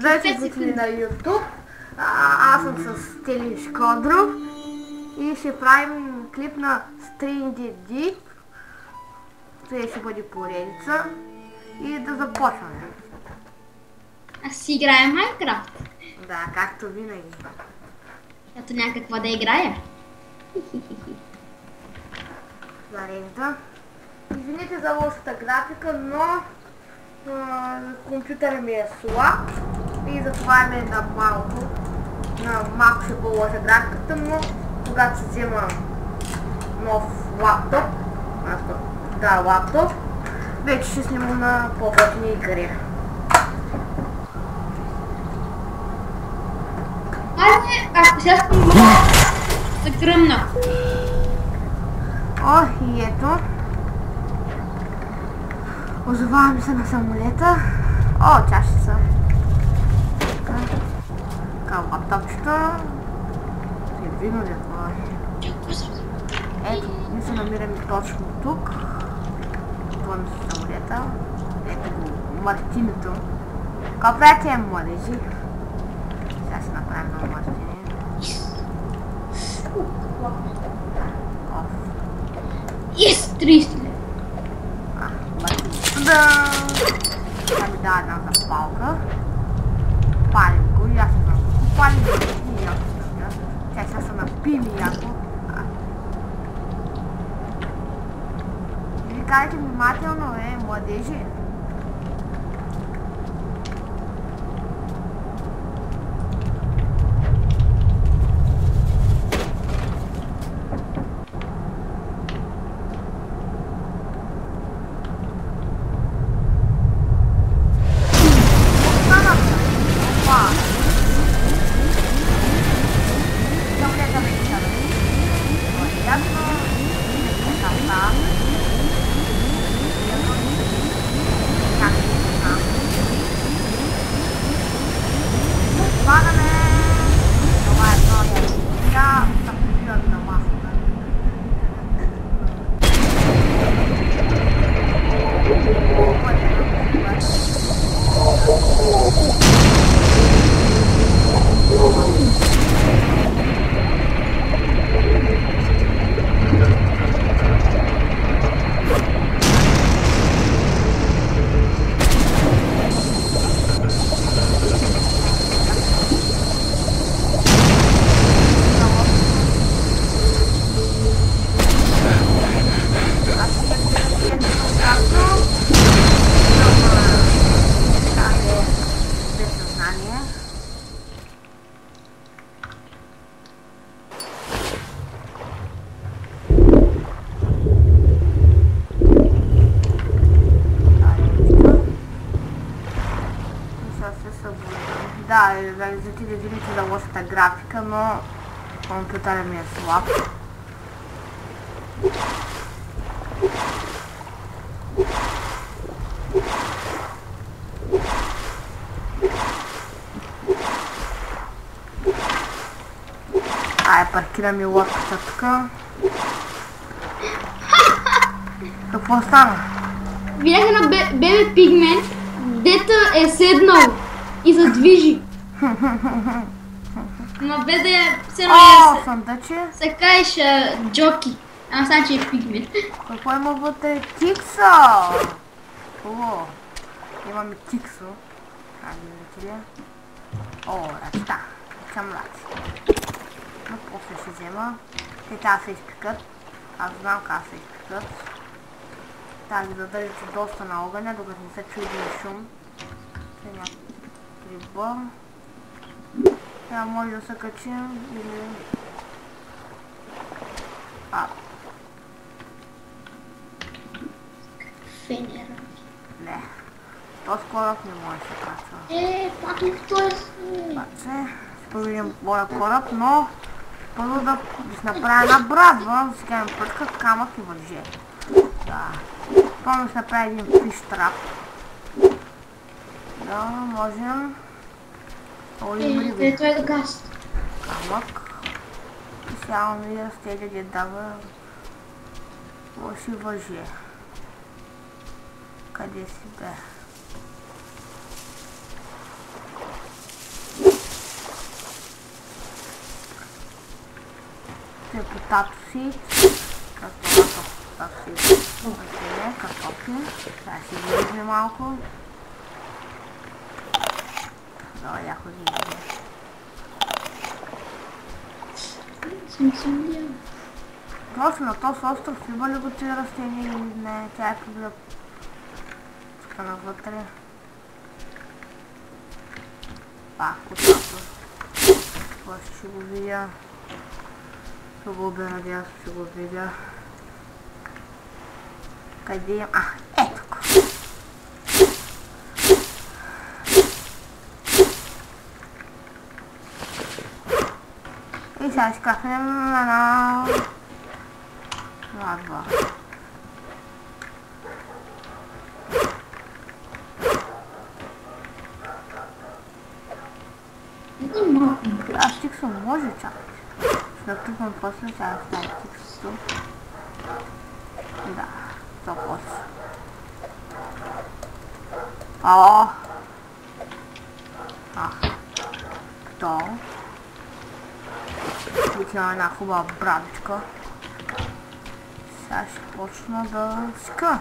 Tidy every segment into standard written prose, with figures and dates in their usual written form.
Здравейте, зрители на YouTube. Аз съм с Тели Шкодров и ще правим клип на String Deep. Това ще бъде поредица и да започваме. Аз си играя Майнкрафт. Да, както винаги. Като някаква да играя. Зарежда. Извините за лошата графика, но компютъра ми е слаб и затова е на малко ще положа графиката, но когато се взема нов лаптоп, лаптоп, вече ще снимам на по-готини игри. Сега ще се кръмна. О, и ето. Озовавам се на самолета. О, чашица. Така, лаптопчета. Се видно ли това? Ето, ние се намираме точно тук. Това ми се самолета. Ето го, Мартинето. Какво правите, младежи? Сега ще направим на Мартини. Yes, 30 лева. Да! Сега ми дава една запалка. Палим го и аз не знам. Палим го и яко. Тя сега се напим и яко. Ви кажете внимателно, младежи. Да, за ти да видите за лошата графика, но компютъра ми е слаб. Паркираме лодката тук. Какво стана? Видях на бебе пигмент, дето е седнал и се движи. Но без да е съндъче. се каеше Джоки. Ама сега, че е пигмент. Какво има вътре? Тиксо! О, имаме тиксо. Видите ли? О, рачета. Към раци. Но после ще взема. Те трябва да се изпикат. Аз знам как се изпикат. Тази да държите доста на огъня, докато не се чуе един шум. Сега риба. Сега може да се качим или... Фенера. Не. То скоро не може да се качва. Пак той е... Ще проверим моя кораб, но първо да си направя една брадва, да си кажем пътка, камък и въже. Да. Първо да си направя един фиш трап. Да, можем. Ето е да газ. Камък. И сега ми разтегля да дава лоши въже. Къде си бе? е потато си. Потато си. Картофи. Сега си виждаме малко. Давай, яко виждаме. Точно на този остров има ли го тези растения или не? Тя е проблем. Тук навътре. Потато. Това ще го видя. Ще го обя надясно, ще го видя. Къде имам? Ето го. И сега ще кафнем на 2. Тиксо може чакати. Ще натрупам после, сега да стави тиксото. Да, то после. То. Викнем една хубава брадичка. Сега ще почна да ска.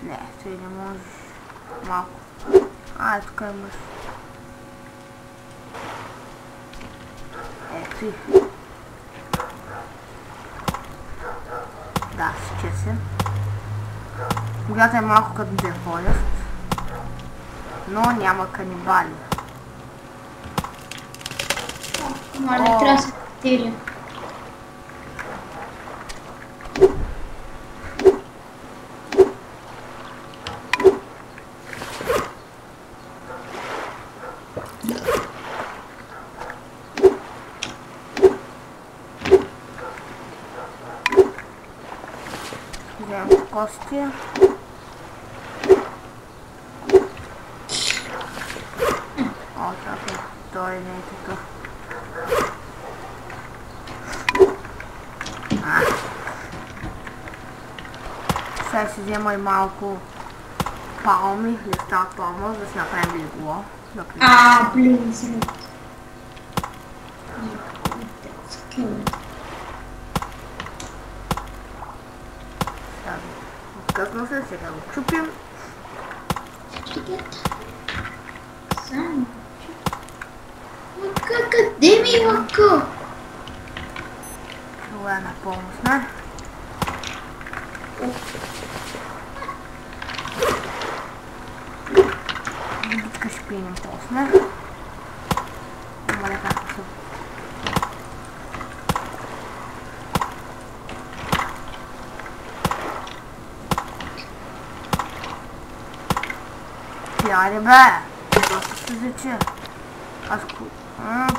Не, той не можеш. Малко. Тук имаш. Ето и. Да, сече се. Когато е малко като дефолест. Но няма канибали. Мале, трябва да се катеря. Вземем кости. Така, той не е такъв. Сега ще взема и малко палми, листа от палма, за да си направим легло. Блин, сред. Откъсно се, сега го чупим. Къде ми лъка? Това е напълно. Битка ще пинем после. Има ли както са? Айде бе! Доста се заче.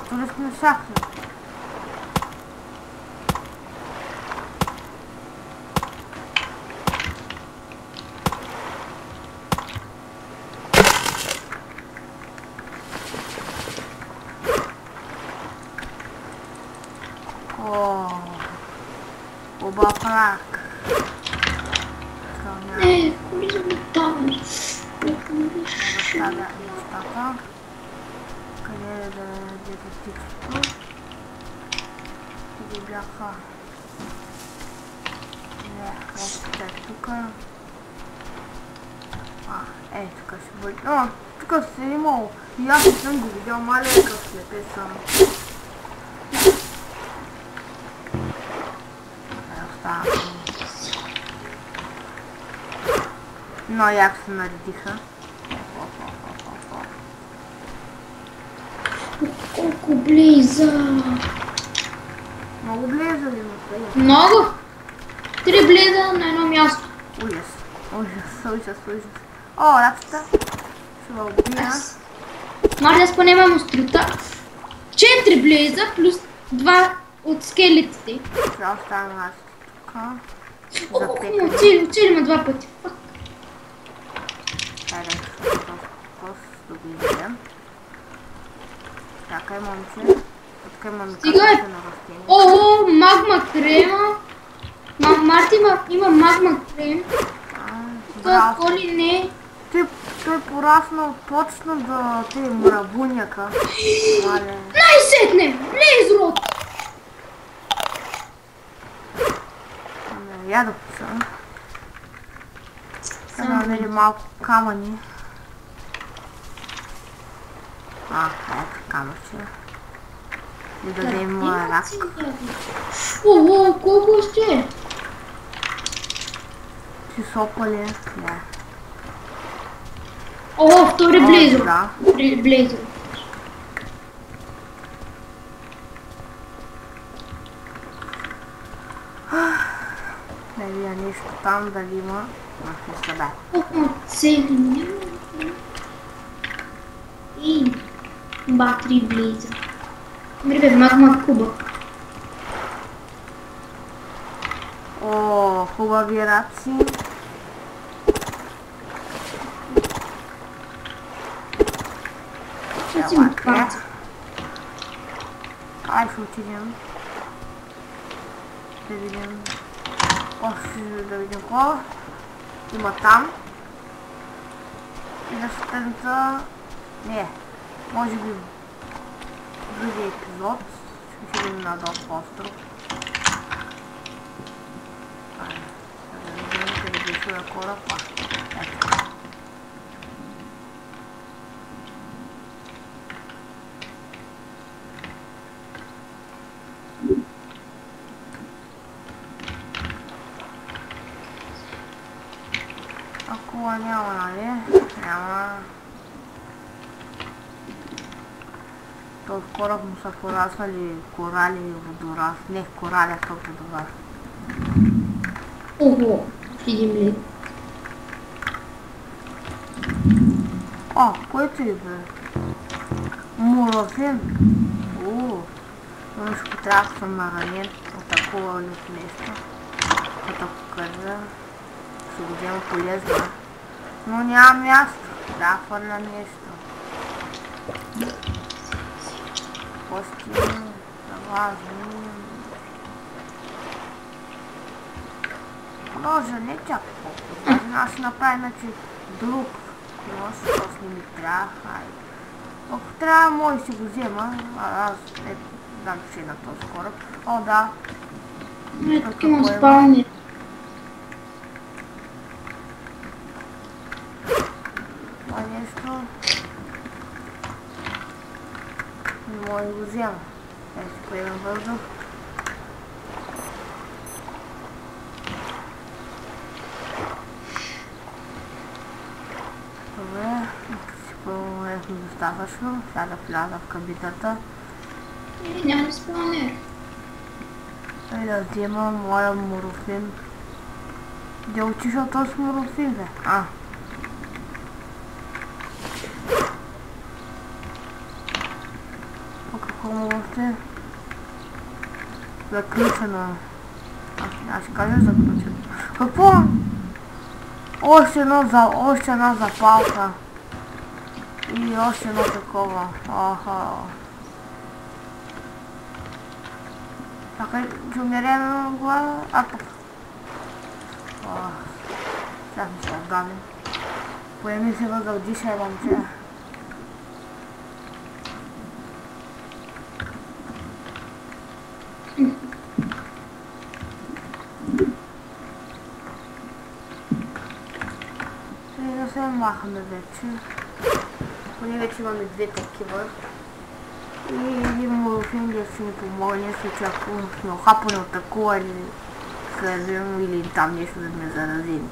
Туди сме шахли. Оба прак. Коли са ми там? Оставя нещата. Къде е да дете птичето? Къде бяха? Не, още е тук. Тук ще бъде. Тук се имал. И аз не съм го видял, маленькъв слепе съм. Но яко се наредиха. Колко близа! Много близа ли му? Много! 3 близа на едно място. Ужас. Рацата. Ще ме убия. Може да спънемам острота. 4 близа плюс 2 от скелетите. Сега оставям рацата тук. Оцели ме 2 пъти. Хайде, да го изядем. Чакай, момче. Тук имаме картата на растения. Магма крема. Марти има магма крем. Браво. Коли не. Той пораснал точно до тези мрабуняка. Мале. Най-сетне! Блейзрод! Я да пусам. Сега намери малко камъни. Ето камъче. И да дадем рак. Ого, колко още? Си сопали. Да. О, втори близо. Да. Близо. Да видя нещо там, дали има. Не са да. Колко цели? И батери близо. Ребят, магма куба. О, хубави раци. Ще си му паца. Ай, ще отидем. Да видим. Да видим какво има там. И да се търнца. Не, може би в другия епизод. Ще видим на Дълг остров. Да видим къде беше на кораб. Ето. Акула няма, нали? Няма. Този кораб му са пораснали корали и водораз. Не, корали, а то водораз. Ого, видим ли? О, който и бе? Муравин. Нещо трябва да съм наранен от такова нещо. Като покажа. Ще го взема полезно. Но няма място. Да, хвърля нещо. Кости, завазни. Ножа не чак толкова. Аз ще направя иначе друг нож, защото не ми трябва. Ако трябва, може си го взема. Аз не знам, че е на този кораб. О, да. Тук има спални. Това нещо не може да го взема. Сега си поемем въздух. Добре, си поемем достатъчно. Сега да вляза в кабитата. Няма спални. И да взема моя мурофин. Де отишъл този мурофин, бе? Какво му още? Заключено. Аз ще кажа заключено. Какво? Още една запалка. И още едно такова. Така ще умерем от глава. Тук. Сега ми се отдавим. Поеми се въздух, дишай, момче. Да се махаме вече. Поне вече имаме две такива. И един мурофин да си ни помогне, че ако сме охапани от такова или следвим или там нещо да ме заразим.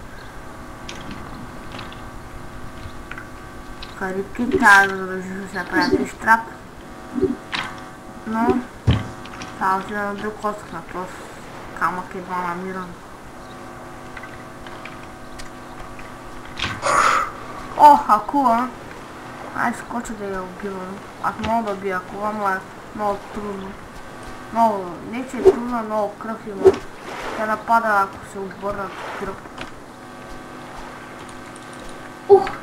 Харибки трябва да се направя фиштрап. Но само че на друг остров, на този камък едва намирам. О, акула! Ай, скоча да я убивам. Аз мога да бия акула, но е много трудно. Много, не че е трудно, много кръв има. Тя напада, ако се обърнат кръв.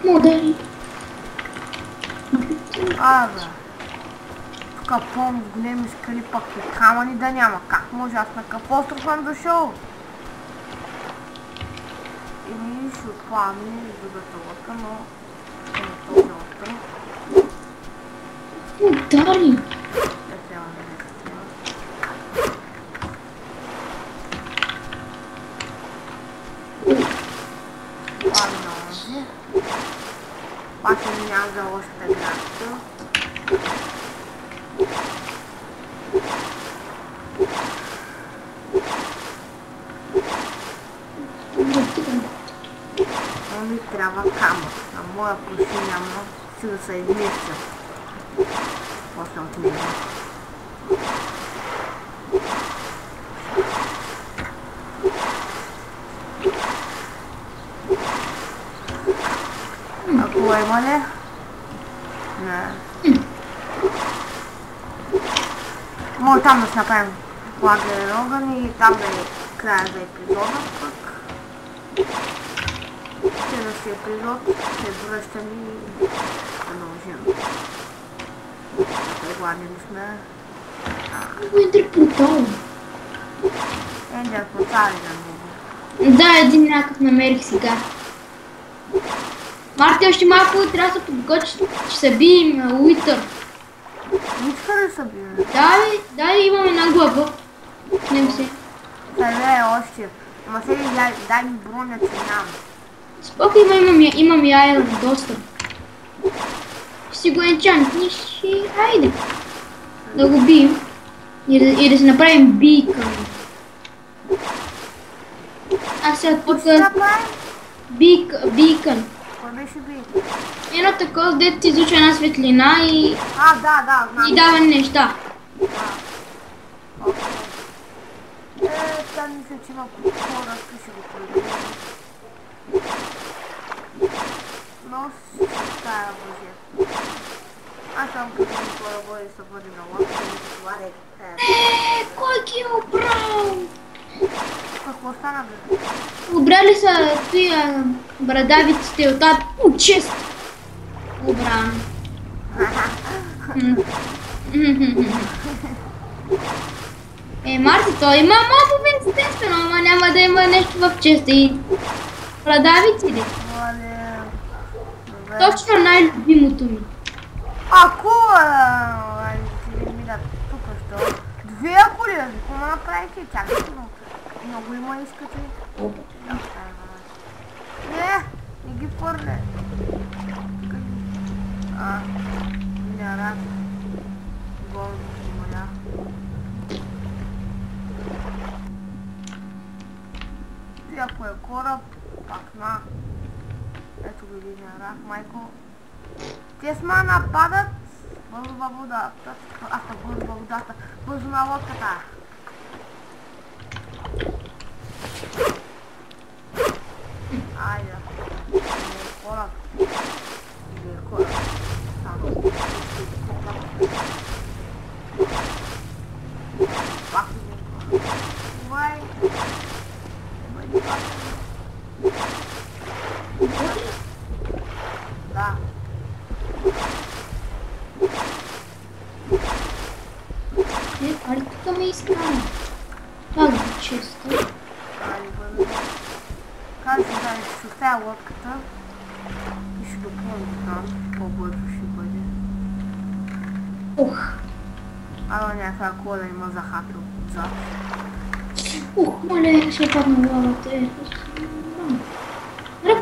Модели. Бе. Тук пълно с големи скали, пък и камъни да няма. Как може? Аз на какъв остров съм дошъл? ще отплаваме другата лодка, но ще не този остров. Удари! Да трябва да не се снима. Плави на онзи. Пак ще минам за лошата градска. Но ми трябва камък. На моя куши няма си да се изместя. После от него. Ако има ли? Не. Може там да си направим лагерен огън и там да е края за епизода, пък следващия епизод ще връщам и продължим. Гладни ли сме? Ендер портал. Ендер портал ли на него? Да, един някакъв намерих сега. Марти, още малко трябва да се подготвиш, че се бием Уитър. Ниска ли са били? Да, имаме една глава. Не го се. Къде е още? Ама сега дай ми броня, че нямам. Споко имам и айрон доста. Ще си го енчантниш и айде. Да го бием. И да си направим бикън. А сега тук... Ще направим? Бикън. Кой беше бикън? Едно такова, дето ти излучва една светлина и... Да, знам. И дава неща. Окей. Там мисля, че има хора, ще го проверим. Но ще стая въже. Аз съм като хора бъде се води на лодка и това да е. Кой ги е обрал? Какво стана, бе? Обрали са тия брадавиците от тази чест. Обран. Марти, той има мобовин, естествено, ама няма да има нещо в честа и брадавиците. Точно най-любимото ми. Ако ти ми да тук що? Две ако ли? Какво направите? Чакайте, но много има искате. Не ги фърля. Не рад. Болно моля. Ти ако е кораб, пак на. Ето го един рак, майко. Те сма нападат бързо във водата. Бързо във водата. Бързо на лодката. Айде. Не е кораб. Не е кораб. Само. Пак не е кораб. Увай. Увай, пак. Да. Тук ме изкара. Това го често. Кажи да ще оставя лодката и ще допълня там. По-бързо ще бъде. Ала някаква кола има захапил отзад. Мале, ще падна главата.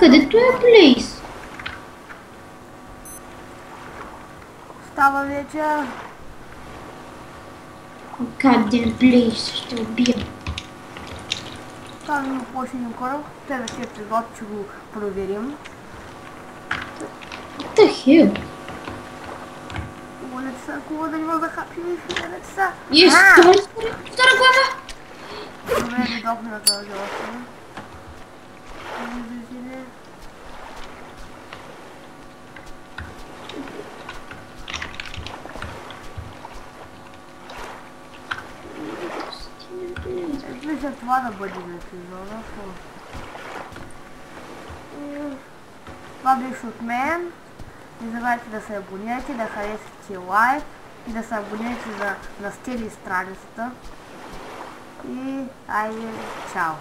Където е Плейс? Става вечер. Къде Плейс? Ще убия. Това ми последния кораб. Следващия епизод ще го проверим. What the hell? Хубаво да има захапили деца. Втора глава! Добре, видохме на този остров. Мисля това да бъде за епизода. Това беше от мен. Не забравяйте да се абонирате, да харесате лайк и да се абонирате на Стели страницата. И айде, чао!